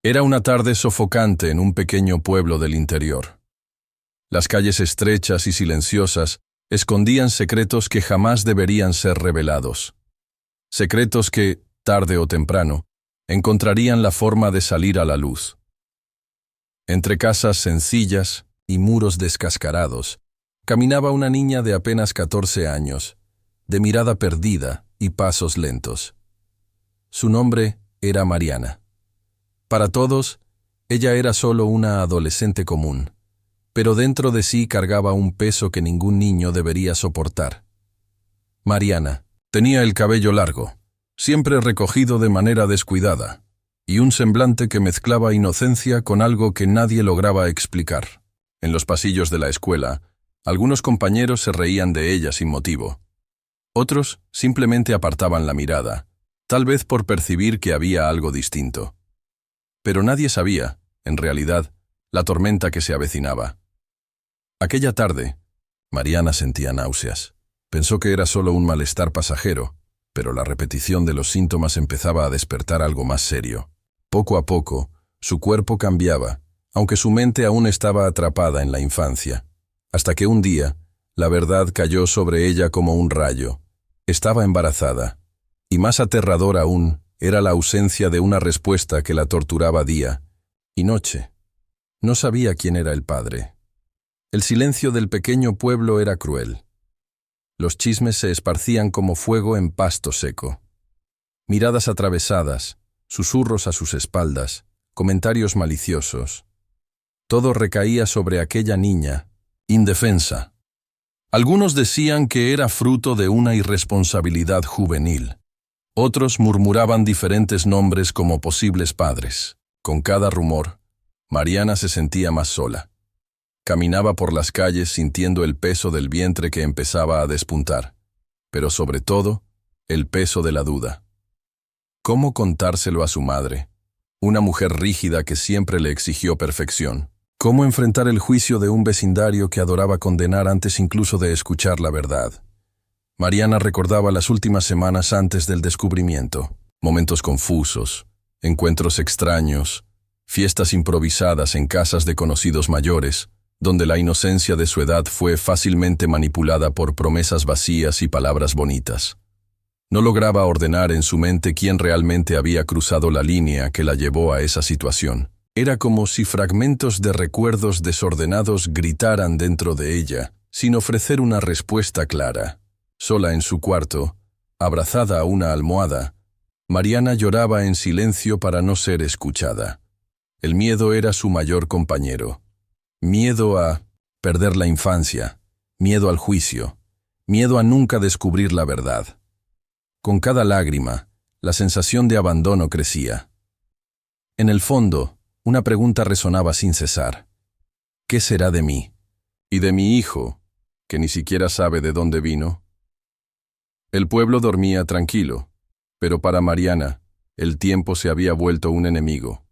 Era una tarde sofocante en un pequeño pueblo del interior. Las calles estrechas y silenciosas escondían secretos que jamás deberían ser revelados. Secretos que, tarde o temprano, encontrarían la forma de salir a la luz. Entre casas sencillas y muros descascarados, caminaba una niña de apenas 14 años, de mirada perdida y pasos lentos. Su nombre era Mariana. Para todos, ella era solo una adolescente común, pero dentro de sí cargaba un peso que ningún niño debería soportar. Mariana tenía el cabello largo, siempre recogido de manera descuidada, y un semblante que mezclaba inocencia con algo que nadie lograba explicar. En los pasillos de la escuela, algunos compañeros se reían de ella sin motivo. Otros simplemente apartaban la mirada, tal vez por percibir que había algo distinto. Pero nadie sabía, en realidad, la tormenta que se avecinaba. Aquella tarde, Mariana sentía náuseas. Pensó que era solo un malestar pasajero, pero la repetición de los síntomas empezaba a despertar algo más serio. Poco a poco, su cuerpo cambiaba, aunque su mente aún estaba atrapada en la infancia, hasta que un día, la verdad cayó sobre ella como un rayo. Estaba embarazada, y más aterrador aún, era la ausencia de una respuesta que la torturaba día y noche. No sabía quién era el padre. El silencio del pequeño pueblo era cruel. Los chismes se esparcían como fuego en pasto seco. Miradas atravesadas, susurros a sus espaldas, comentarios maliciosos. Todo recaía sobre aquella niña, indefensa. Algunos decían que era fruto de una irresponsabilidad juvenil. Otros murmuraban diferentes nombres como posibles padres. Con cada rumor, Mariana se sentía más sola. Caminaba por las calles sintiendo el peso del vientre que empezaba a despuntar, pero sobre todo, el peso de la duda. ¿Cómo contárselo a su madre, una mujer rígida que siempre le exigió perfección? ¿Cómo enfrentar el juicio de un vecindario que adoraba condenar antes incluso de escuchar la verdad? Mariana recordaba las últimas semanas antes del descubrimiento, momentos confusos, encuentros extraños, fiestas improvisadas en casas de conocidos mayores, donde la inocencia de su edad fue fácilmente manipulada por promesas vacías y palabras bonitas. No lograba ordenar en su mente quién realmente había cruzado la línea que la llevó a esa situación. Era como si fragmentos de recuerdos desordenados gritaran dentro de ella, sin ofrecer una respuesta clara. Sola en su cuarto, abrazada a una almohada, Mariana lloraba en silencio para no ser escuchada. El miedo era su mayor compañero. Miedo a perder la infancia, miedo al juicio, miedo a nunca descubrir la verdad. Con cada lágrima, la sensación de abandono crecía. En el fondo, una pregunta resonaba sin cesar. ¿Qué será de mí? ¿Y de mi hijo, que ni siquiera sabe de dónde vino? El pueblo dormía tranquilo, pero para Mariana, el tiempo se había vuelto un enemigo.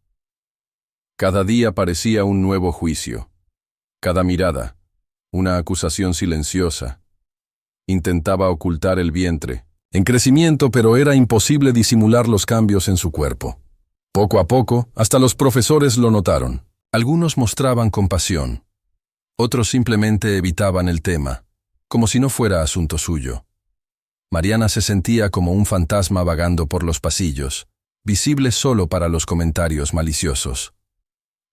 Cada día parecía un nuevo juicio. Cada mirada, una acusación silenciosa. Intentaba ocultar el vientre, en crecimiento, pero era imposible disimular los cambios en su cuerpo. Poco a poco, hasta los profesores lo notaron. Algunos mostraban compasión. Otros simplemente evitaban el tema, como si no fuera asunto suyo. Mariana se sentía como un fantasma vagando por los pasillos, visible solo para los comentarios maliciosos.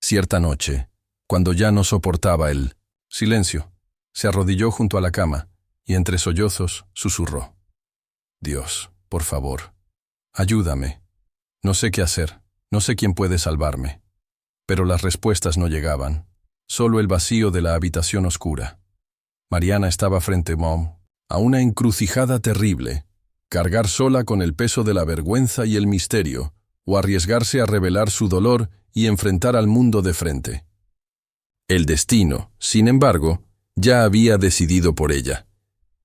Cierta noche, cuando ya no soportaba el silencio, se arrodilló junto a la cama y entre sollozos susurró: Dios, por favor, ayúdame. No sé qué hacer, no sé quién puede salvarme. Pero las respuestas no llegaban, solo el vacío de la habitación oscura. Mariana estaba frente a una encrucijada terrible: cargar sola con el peso de la vergüenza y el misterio, o arriesgarse a revelar su dolor y enfrentar al mundo de frente. El destino, sin embargo, ya había decidido por ella,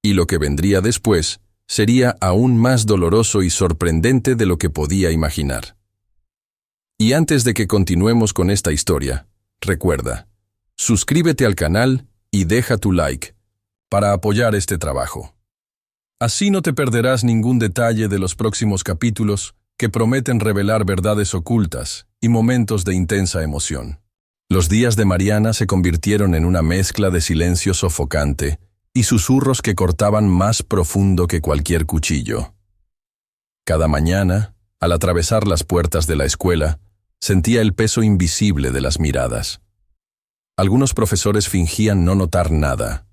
y lo que vendría después sería aún más doloroso y sorprendente de lo que podía imaginar. Y antes de que continuemos con esta historia, recuerda, suscríbete al canal y deja tu like para apoyar este trabajo. Así no te perderás ningún detalle de los próximos capítulos que prometen revelar verdades ocultas y momentos de intensa emoción. Los días de Mariana se convirtieron en una mezcla de silencio sofocante y susurros que cortaban más profundo que cualquier cuchillo. Cada mañana, al atravesar las puertas de la escuela, sentía el peso invisible de las miradas. Algunos profesores fingían no notar nada.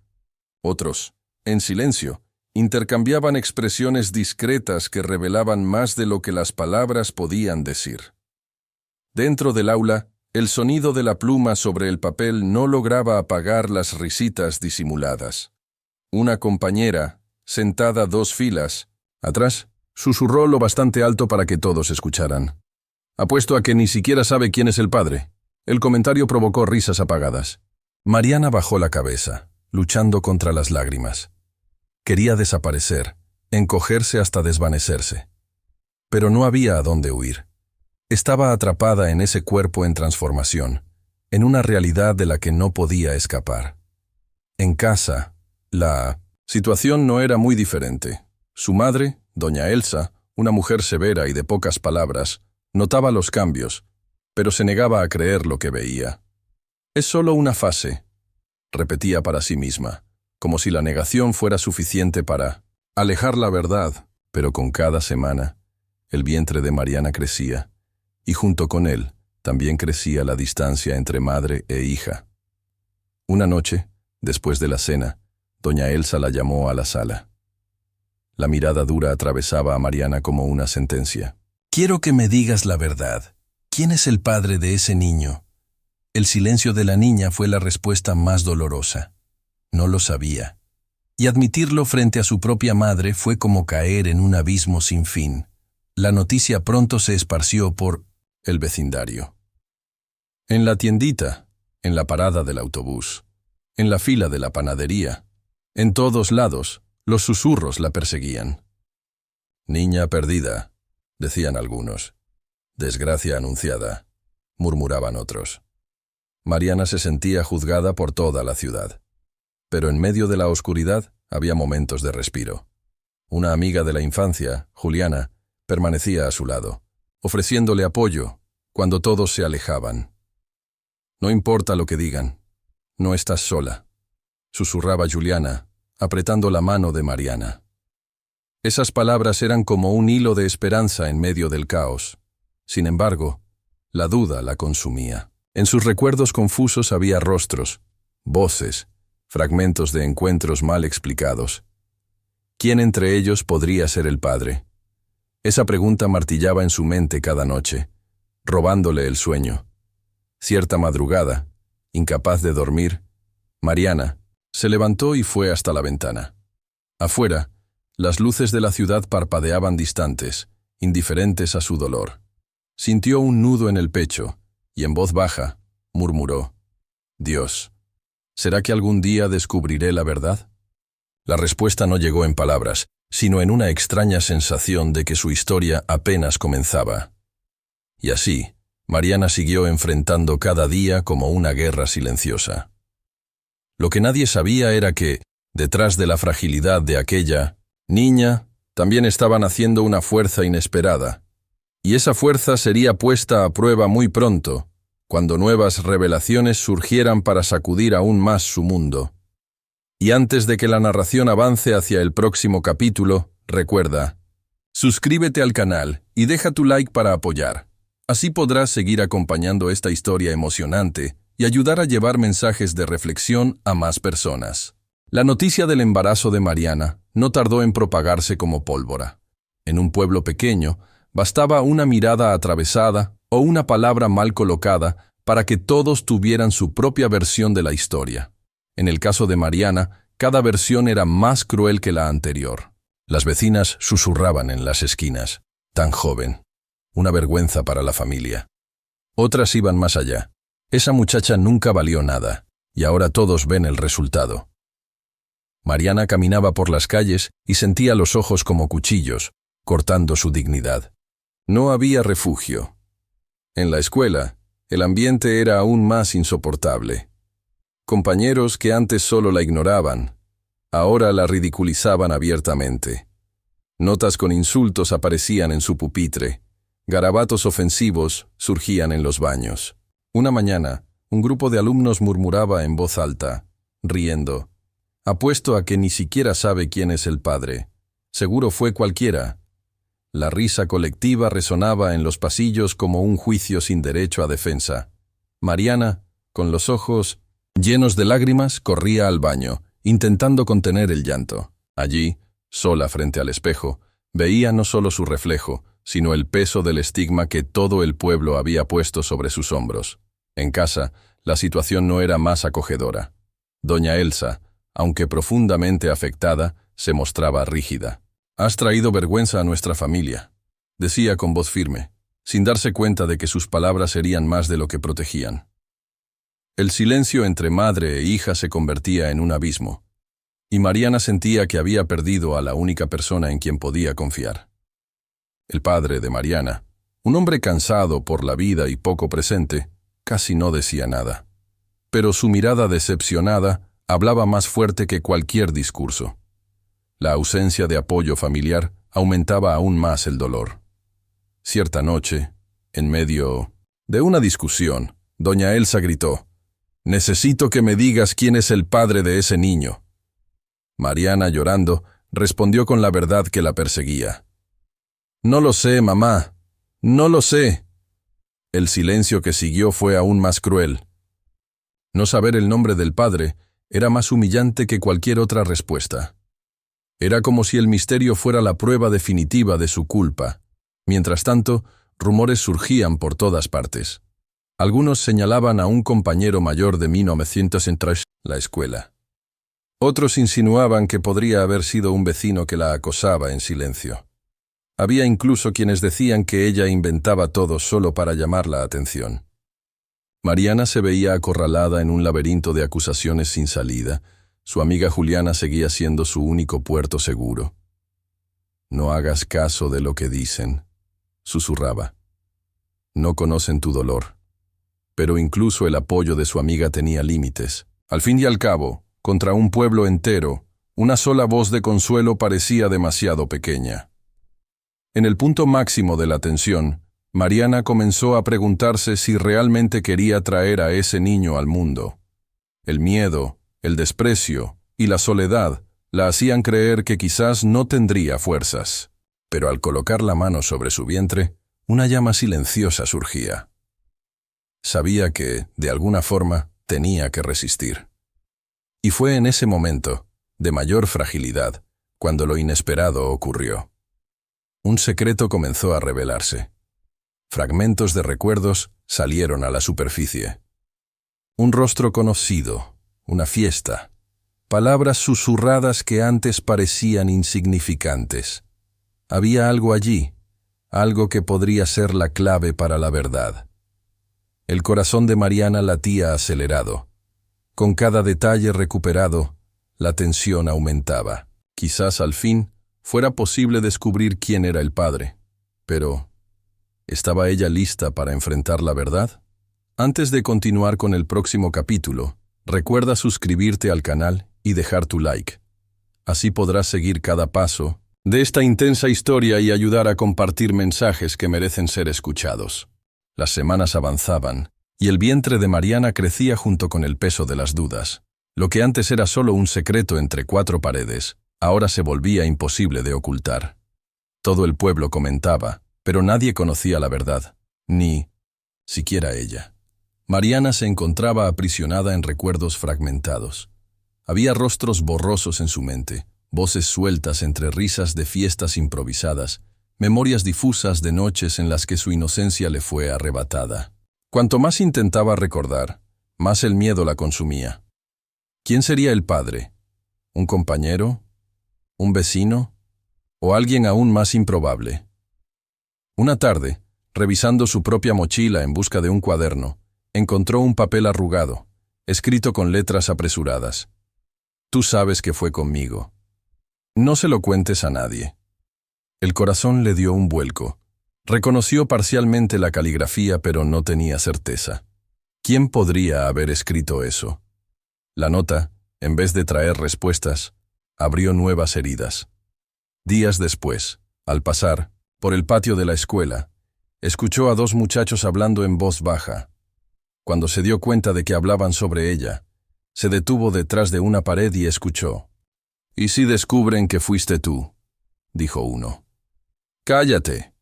Otros, en silencio, intercambiaban expresiones discretas que revelaban más de lo que las palabras podían decir. Dentro del aula, el sonido de la pluma sobre el papel no lograba apagar las risitas disimuladas. Una compañera, sentada 2 filas atrás, susurró lo bastante alto para que todos escucharan. «Apuesto a que ni siquiera sabe quién es el padre». El comentario provocó risas apagadas. Mariana bajó la cabeza, luchando contra las lágrimas. Quería desaparecer, encogerse hasta desvanecerse. Pero no había a dónde huir. Estaba atrapada en ese cuerpo en transformación, en una realidad de la que no podía escapar. En casa, la situación no era muy diferente. Su madre, doña Elsa, una mujer severa y de pocas palabras, notaba los cambios, pero se negaba a creer lo que veía. «Es solo una fase», repetía para sí misma, como si la negación fuera suficiente para alejar la verdad, pero con cada semana, el vientre de Mariana crecía, y junto con él también crecía la distancia entre madre e hija. Una noche, después de la cena, doña Elsa la llamó a la sala. La mirada dura atravesaba a Mariana como una sentencia. «Quiero que me digas la verdad. ¿Quién es el padre de ese niño?» El silencio de la niña fue la respuesta más dolorosa. No lo sabía. Y admitirlo frente a su propia madre fue como caer en un abismo sin fin. La noticia pronto se esparció por el vecindario. En la tiendita, en la parada del autobús, en la fila de la panadería, en todos lados, los susurros la perseguían. «Niña perdida», decían algunos. «Desgracia anunciada», murmuraban otros. Mariana se sentía juzgada por toda la ciudad. Pero en medio de la oscuridad había momentos de respiro. Una amiga de la infancia, Juliana, permanecía a su lado, ofreciéndole apoyo cuando todos se alejaban. «No importa lo que digan, no estás sola», susurraba Juliana, apretando la mano de Mariana. Esas palabras eran como un hilo de esperanza en medio del caos. Sin embargo, la duda la consumía. En sus recuerdos confusos había rostros, voces, fragmentos de encuentros mal explicados. ¿Quién entre ellos podría ser el padre? Esa pregunta martillaba en su mente cada noche, robándole el sueño. Cierta madrugada, incapaz de dormir, Mariana se levantó y fue hasta la ventana. Afuera, las luces de la ciudad parpadeaban distantes, indiferentes a su dolor. Sintió un nudo en el pecho y en voz baja murmuró: «Dios, ¿será que algún día descubriré la verdad?». La respuesta no llegó en palabras, sino en una extraña sensación de que su historia apenas comenzaba. Y así, Mariana siguió enfrentando cada día como una guerra silenciosa. Lo que nadie sabía era que, detrás de la fragilidad de aquella niña, también estaba naciendo una fuerza inesperada. Y esa fuerza sería puesta a prueba muy pronto, cuando nuevas revelaciones surgieran para sacudir aún más su mundo. Y antes de que la narración avance hacia el próximo capítulo, recuerda, suscríbete al canal y deja tu like para apoyar. Así podrás seguir acompañando esta historia emocionante y ayudar a llevar mensajes de reflexión a más personas. La noticia del embarazo de Mariana no tardó en propagarse como pólvora. En un pueblo pequeño, bastaba una mirada atravesada o una palabra mal colocada para que todos tuvieran su propia versión de la historia. En el caso de Mariana, cada versión era más cruel que la anterior. Las vecinas susurraban en las esquinas: «Tan joven, una vergüenza para la familia». Otras iban más allá: «Esa muchacha nunca valió nada, y ahora todos ven el resultado». Mariana caminaba por las calles y sentía los ojos como cuchillos, cortando su dignidad. No había refugio. En la escuela, el ambiente era aún más insoportable. Compañeros que antes solo la ignoraban, ahora la ridiculizaban abiertamente. Notas con insultos aparecían en su pupitre, Garabatos ofensivos surgían en los baños. Una mañana, un grupo de alumnos murmuraba en voz alta, riendo. «Apuesto a que ni siquiera sabe quién es el padre. Seguro fue cualquiera». La risa colectiva resonaba en los pasillos como un juicio sin derecho a defensa. Mariana, con los ojos llenos de lágrimas, corría al baño, intentando contener el llanto. Allí, sola frente al espejo, veía no solo su reflejo, sino el peso del estigma que todo el pueblo había puesto sobre sus hombros. En casa, la situación no era más acogedora. Doña Elsa, aunque profundamente afectada, se mostraba rígida. «Has traído vergüenza a nuestra familia», decía con voz firme, sin darse cuenta de que sus palabras serían más de lo que protegían. El silencio entre madre e hija se convertía en un abismo, y Mariana sentía que había perdido a la única persona en quien podía confiar. El padre de Mariana, un hombre cansado por la vida y poco presente, casi no decía nada. Pero su mirada decepcionada hablaba más fuerte que cualquier discurso. La ausencia de apoyo familiar aumentaba aún más el dolor. Cierta noche, en medio de una discusión, doña Elsa gritó: «Necesito que me digas quién es el padre de ese niño». Mariana, llorando, respondió con la verdad que la perseguía. «No lo sé, mamá. No lo sé». El silencio que siguió fue aún más cruel. No saber el nombre del padre era más humillante que cualquier otra respuesta. Era como si el misterio fuera la prueba definitiva de su culpa. Mientras tanto, rumores surgían por todas partes. Algunos señalaban a un compañero mayor de 1903 la escuela. Otros insinuaban que podría haber sido un vecino que la acosaba en silencio. Había incluso quienes decían que ella inventaba todo solo para llamar la atención. Mariana se veía acorralada en un laberinto de acusaciones sin salida. Su amiga Juliana seguía siendo su único puerto seguro. «No hagas caso de lo que dicen», susurraba. «No conocen tu dolor». Pero incluso el apoyo de su amiga tenía límites. Al fin y al cabo, contra un pueblo entero, una sola voz de consuelo parecía demasiado pequeña. En el punto máximo de la tensión, Mariana comenzó a preguntarse si realmente quería traer a ese niño al mundo. El miedo, el desprecio y la soledad la hacían creer que quizás no tendría fuerzas. Pero al colocar la mano sobre su vientre, una llama silenciosa surgía. Sabía que, de alguna forma, tenía que resistir. Y fue en ese momento, de mayor fragilidad, cuando lo inesperado ocurrió. Un secreto comenzó a revelarse. Fragmentos de recuerdos salieron a la superficie. Un rostro conocido, una fiesta, palabras susurradas que antes parecían insignificantes. Había algo allí, algo que podría ser la clave para la verdad. El corazón de Mariana latía acelerado. Con cada detalle recuperado, la tensión aumentaba. Quizás al fin fuera posible descubrir quién era el padre. Pero, ¿estaba ella lista para enfrentar la verdad? Antes de continuar con el próximo capítulo, recuerda suscribirte al canal y dejar tu like. Así podrás seguir cada paso de esta intensa historia y ayudar a compartir mensajes que merecen ser escuchados. Las semanas avanzaban, y el vientre de Mariana crecía junto con el peso de las dudas. Lo que antes era solo un secreto entre cuatro paredes, ahora se volvía imposible de ocultar. Todo el pueblo comentaba, pero nadie conocía la verdad, ni siquiera ella. Mariana se encontraba aprisionada en recuerdos fragmentados. Había rostros borrosos en su mente, voces sueltas entre risas de fiestas improvisadas, memorias difusas de noches en las que su inocencia le fue arrebatada. Cuanto más intentaba recordar, más el miedo la consumía. ¿Quién sería el padre? ¿Un compañero? ¿Un vecino? ¿O alguien aún más improbable? Una tarde, revisando su propia mochila en busca de un cuaderno, encontró un papel arrugado, escrito con letras apresuradas. «Tú sabes que fue conmigo. No se lo cuentes a nadie». El corazón le dio un vuelco. Reconoció parcialmente la caligrafía, pero no tenía certeza. ¿Quién podría haber escrito eso? La nota, en vez de traer respuestas, abrió nuevas heridas. Días después, al pasar por el patio de la escuela, Escuchó a dos muchachos hablando en voz baja. Cuando se dio cuenta de que hablaban sobre ella, se detuvo detrás de una pared y escuchó. «¿Y si descubren que fuiste tú?», dijo uno. «Cállate.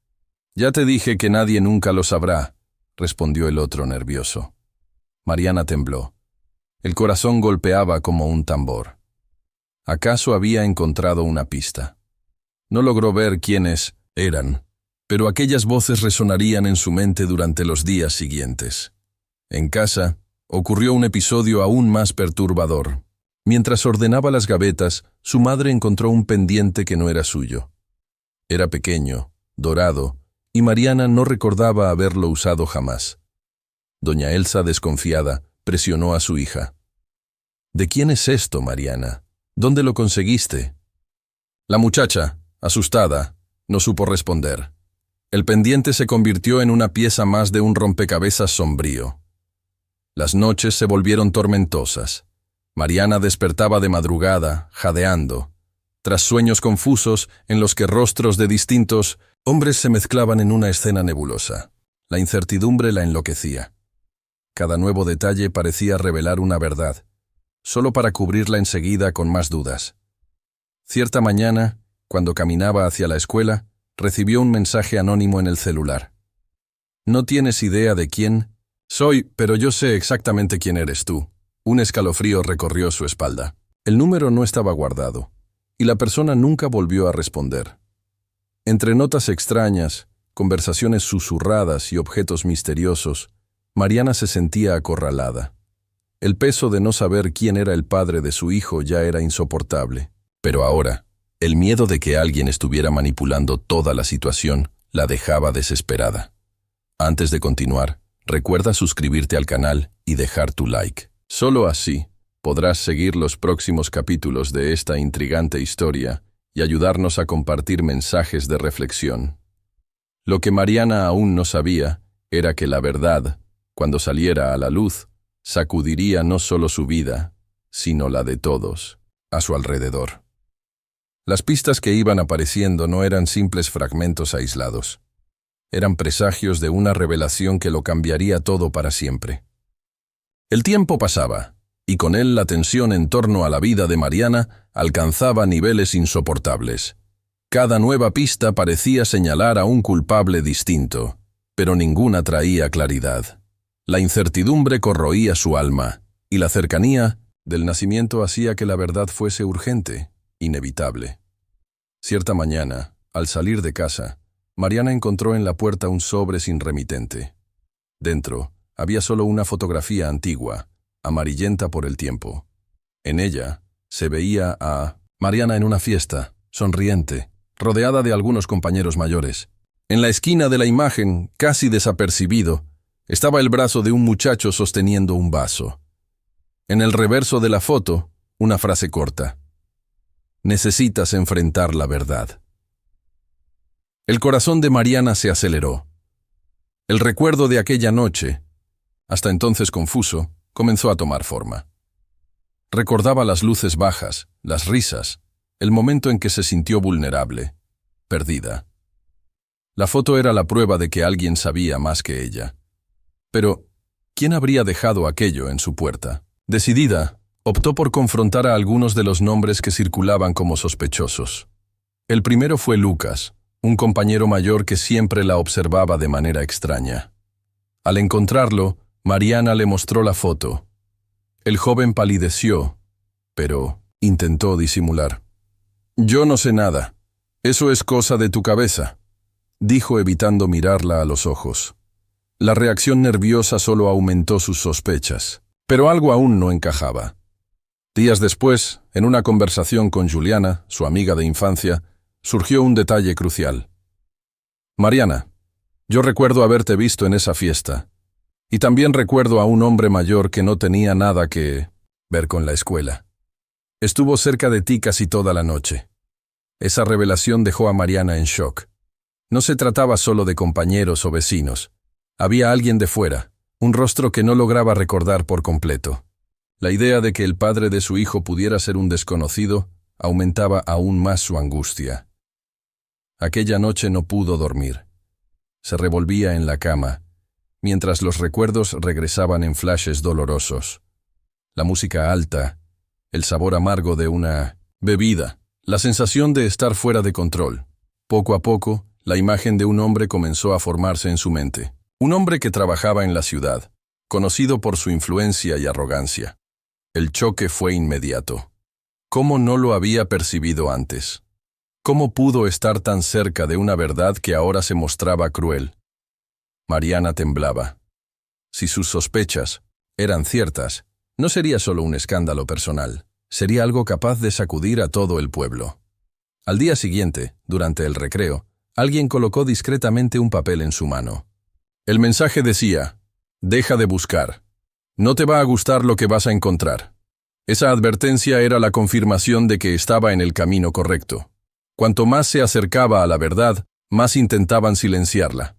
Ya te dije que nadie nunca lo sabrá», respondió el otro nervioso. Mariana tembló. El corazón golpeaba como un tambor. ¿Acaso había encontrado una pista? No logró ver quiénes eran, pero aquellas voces resonarían en su mente durante los días siguientes. En casa, ocurrió un episodio aún más perturbador. Mientras ordenaba las gavetas, su madre encontró un pendiente que no era suyo. Era pequeño, dorado, y Mariana no recordaba haberlo usado jamás. Doña Elsa, desconfiada, presionó a su hija. «¿De quién es esto, Mariana? ¿Dónde lo conseguiste?». La muchacha, asustada, no supo responder. El pendiente se convirtió en una pieza más de un rompecabezas sombrío. Las noches se volvieron tormentosas. Mariana despertaba de madrugada, jadeando, tras sueños confusos en los que rostros de distintos hombres se mezclaban en una escena nebulosa. La incertidumbre la enloquecía. Cada nuevo detalle parecía revelar una verdad, solo para cubrirla enseguida con más dudas. Cierta mañana, cuando caminaba hacia la escuela, recibió un mensaje anónimo en el celular. «No tienes idea de quién soy, pero yo sé exactamente quién eres tú». Un escalofrío recorrió su espalda. El número no estaba guardado, y la persona nunca volvió a responder. Entre notas extrañas, conversaciones susurradas y objetos misteriosos, Mariana se sentía acorralada. El peso de no saber quién era el padre de su hijo ya era insoportable. Pero ahora, el miedo de que alguien estuviera manipulando toda la situación la dejaba desesperada. Antes de continuar, recuerda suscribirte al canal y dejar tu like. Solo así podrás seguir los próximos capítulos de esta intrigante historia y ayudarnos a compartir mensajes de reflexión. Lo que Mariana aún no sabía era que la verdad, cuando saliera a la luz, sacudiría no solo su vida, sino la de todos a su alrededor. Las pistas que iban apareciendo no eran simples fragmentos aislados. Eran presagios de una revelación que lo cambiaría todo para siempre. El tiempo pasaba, y con él la tensión en torno a la vida de Mariana alcanzaba niveles insoportables. Cada nueva pista parecía señalar a un culpable distinto, pero ninguna traía claridad. La incertidumbre corroía su alma, y la cercanía del nacimiento hacía que la verdad fuese urgente, inevitable. Cierta mañana, al salir de casa, Mariana encontró en la puerta un sobre sin remitente. Dentro, había solo una fotografía antigua, amarillenta por el tiempo. En ella, se veía a Mariana en una fiesta, sonriente, rodeada de algunos compañeros mayores. En la esquina de la imagen, casi desapercibido, estaba el brazo de un muchacho sosteniendo un vaso. En el reverso de la foto, una frase corta. «Necesitas enfrentar la verdad». El corazón de Mariana se aceleró. El recuerdo de aquella noche, hasta entonces confuso, comenzó a tomar forma. Recordaba las luces bajas, las risas, el momento en que se sintió vulnerable, perdida. La foto era la prueba de que alguien sabía más que ella. Pero, ¿quién habría dejado aquello en su puerta? Decidida, optó por confrontar a algunos de los nombres que circulaban como sospechosos. El primero fue Lucas, un compañero mayor que siempre la observaba de manera extraña. Al encontrarlo, Mariana le mostró la foto. El joven palideció, pero intentó disimular. «Yo no sé nada. Eso es cosa de tu cabeza», dijo evitando mirarla a los ojos. La reacción nerviosa solo aumentó sus sospechas, pero algo aún no encajaba. Días después, en una conversación con Juliana, su amiga de infancia, surgió un detalle crucial. «Mariana, yo recuerdo haberte visto en esa fiesta. Y también recuerdo a un hombre mayor que no tenía nada que ver con la escuela. Estuvo cerca de ti casi toda la noche». Esa revelación dejó a Mariana en shock. No se trataba solo de compañeros o vecinos. Había alguien de fuera, un rostro que no lograba recordar por completo. La idea de que el padre de su hijo pudiera ser un desconocido aumentaba aún más su angustia. Aquella noche no pudo dormir. Se revolvía en la cama, mientras los recuerdos regresaban en flashes dolorosos. La música alta, el sabor amargo de una bebida, la sensación de estar fuera de control. Poco a poco, la imagen de un hombre comenzó a formarse en su mente. Un hombre que trabajaba en la ciudad, conocido por su influencia y arrogancia. El choque fue inmediato. ¿Cómo no lo había percibido antes? ¿Cómo pudo estar tan cerca de una verdad que ahora se mostraba cruel? Mariana temblaba. Si sus sospechas eran ciertas, no sería solo un escándalo personal, sería algo capaz de sacudir a todo el pueblo. Al día siguiente, durante el recreo, alguien colocó discretamente un papel en su mano. El mensaje decía: deja de buscar. No te va a gustar lo que vas a encontrar. Esa advertencia era la confirmación de que estaba en el camino correcto. Cuanto más se acercaba a la verdad, más intentaban silenciarla.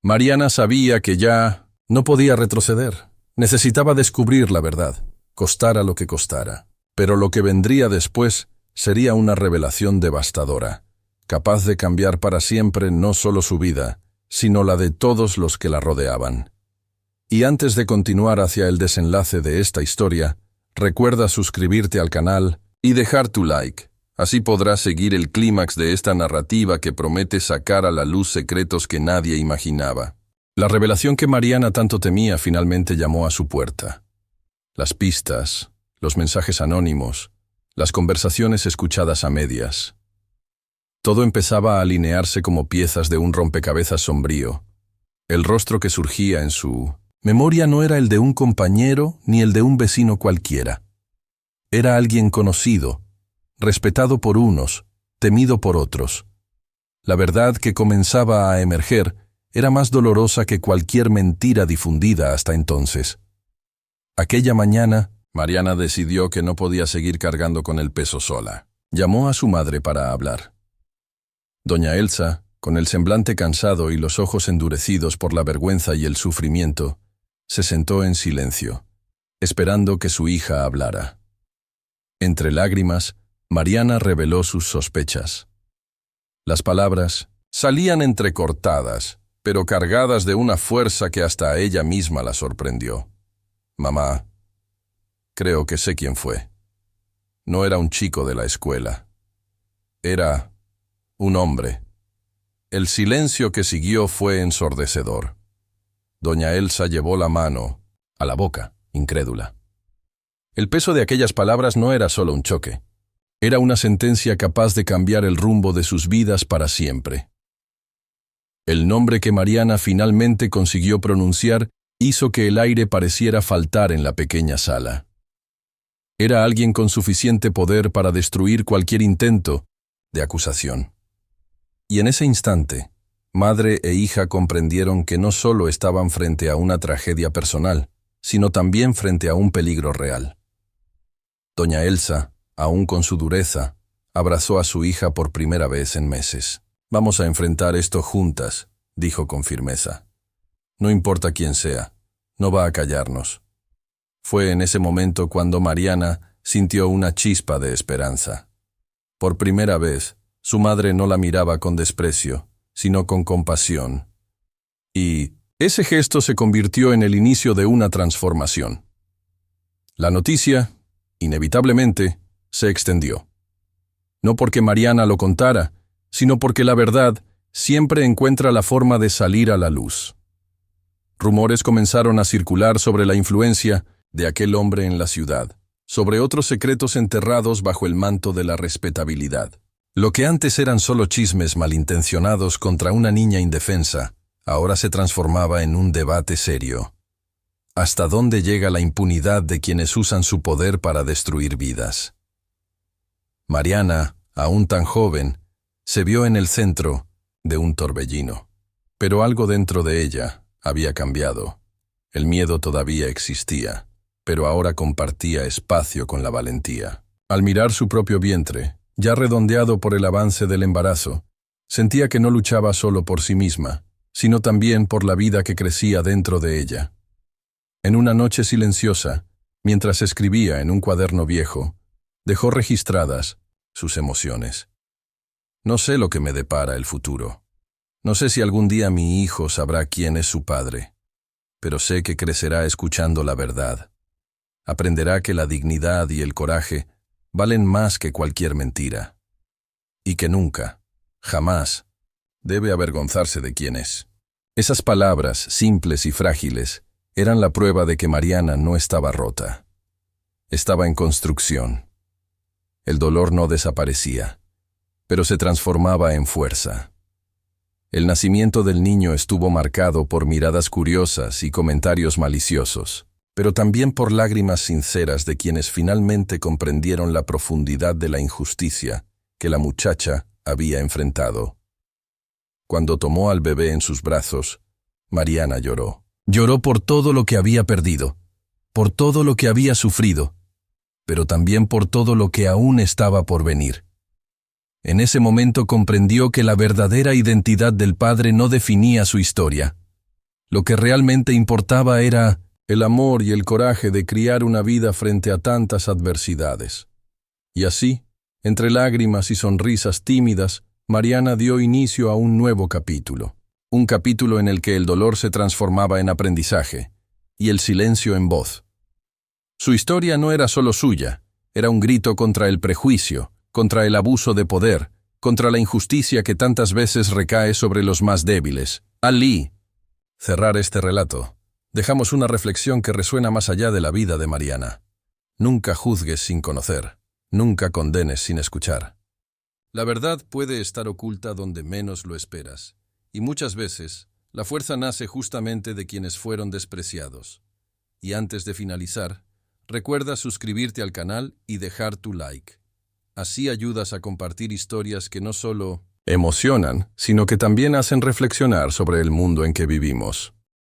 Mariana sabía que ya no podía retroceder. Necesitaba descubrir la verdad, costara lo que costara. Pero lo que vendría después sería una revelación devastadora, capaz de cambiar para siempre no solo su vida, sino la de todos los que la rodeaban. Y antes de continuar hacia el desenlace de esta historia, recuerda suscribirte al canal y dejar tu like. Así podrás seguir el clímax de esta narrativa que promete sacar a la luz secretos que nadie imaginaba. La revelación que Mariana tanto temía finalmente llamó a su puerta. Las pistas, los mensajes anónimos, las conversaciones escuchadas a medias. Todo empezaba a alinearse como piezas de un rompecabezas sombrío. El rostro que surgía en su memoria no era el de un compañero ni el de un vecino cualquiera. Era alguien conocido, respetado por unos, temido por otros. La verdad que comenzaba a emerger era más dolorosa que cualquier mentira difundida hasta entonces. Aquella mañana, Mariana decidió que no podía seguir cargando con el peso sola. Llamó a su madre para hablar. Doña Elsa, con el semblante cansado y los ojos endurecidos por la vergüenza y el sufrimiento, se sentó en silencio, esperando que su hija hablara. Entre lágrimas, Mariana reveló sus sospechas. Las palabras salían entrecortadas, pero cargadas de una fuerza que hasta a ella misma la sorprendió. Mamá, creo que sé quién fue. No era un chico de la escuela. Era un hombre. El silencio que siguió fue ensordecedor. Doña Elsa llevó la mano a la boca, incrédula. El peso de aquellas palabras no era solo un choque. Era una sentencia capaz de cambiar el rumbo de sus vidas para siempre. El nombre que Mariana finalmente consiguió pronunciar hizo que el aire pareciera faltar en la pequeña sala. Era alguien con suficiente poder para destruir cualquier intento de acusación. Y en ese instante, madre e hija comprendieron que no solo estaban frente a una tragedia personal, sino también frente a un peligro real. Doña Elsa, aún con su dureza, abrazó a su hija por primera vez en meses. «Vamos a enfrentar esto juntas», dijo con firmeza. «No importa quién sea, no va a callarnos». Fue en ese momento cuando Mariana sintió una chispa de esperanza. Por primera vez, su madre no la miraba con desprecio, sino con compasión. Y ese gesto se convirtió en el inicio de una transformación. La noticia, inevitablemente, se extendió. No porque Mariana lo contara, sino porque la verdad siempre encuentra la forma de salir a la luz. Rumores comenzaron a circular sobre la influencia de aquel hombre en la ciudad, sobre otros secretos enterrados bajo el manto de la respetabilidad. Lo que antes eran solo chismes malintencionados contra una niña indefensa, ahora se transformaba en un debate serio. ¿Hasta dónde llega la impunidad de quienes usan su poder para destruir vidas? Mariana, aún tan joven, se vio en el centro de un torbellino. Pero algo dentro de ella había cambiado. El miedo todavía existía, pero ahora compartía espacio con la valentía. Al mirar su propio vientre, ya redondeado por el avance del embarazo, sentía que no luchaba solo por sí misma, sino también por la vida que crecía dentro de ella. En una noche silenciosa, mientras escribía en un cuaderno viejo, dejó registradas sus emociones. No sé lo que me depara el futuro. No sé si algún día mi hijo sabrá quién es su padre, pero sé que crecerá escuchando la verdad. Aprenderá que la dignidad y el coraje valen más que cualquier mentira. Y que nunca, jamás, debe avergonzarse de quién es. Esas palabras, simples y frágiles, eran la prueba de que Mariana no estaba rota. Estaba en construcción. El dolor no desaparecía, pero se transformaba en fuerza. El nacimiento del niño estuvo marcado por miradas curiosas y comentarios maliciosos, pero también por lágrimas sinceras de quienes finalmente comprendieron la profundidad de la injusticia que la muchacha había enfrentado. Cuando tomó al bebé en sus brazos, Mariana lloró. Lloró por todo lo que había perdido, por todo lo que había sufrido, pero también por todo lo que aún estaba por venir. En ese momento comprendió que la verdadera identidad del padre no definía su historia. Lo que realmente importaba era el amor y el coraje de criar una vida frente a tantas adversidades. Y así, entre lágrimas y sonrisas tímidas, Mariana dio inicio a un nuevo capítulo. Un capítulo en el que el dolor se transformaba en aprendizaje y el silencio en voz. Su historia no era solo suya, era un grito contra el prejuicio, contra el abuso de poder, contra la injusticia que tantas veces recae sobre los más débiles. Al cerrar este relato, dejamos una reflexión que resuena más allá de la vida de Mariana. Nunca juzgues sin conocer, nunca condenes sin escuchar. La verdad puede estar oculta donde menos lo esperas, y muchas veces la fuerza nace justamente de quienes fueron despreciados. Y antes de finalizar, recuerda suscribirte al canal y dejar tu like. Así ayudas a compartir historias que no solo emocionan, sino que también hacen reflexionar sobre el mundo en que vivimos.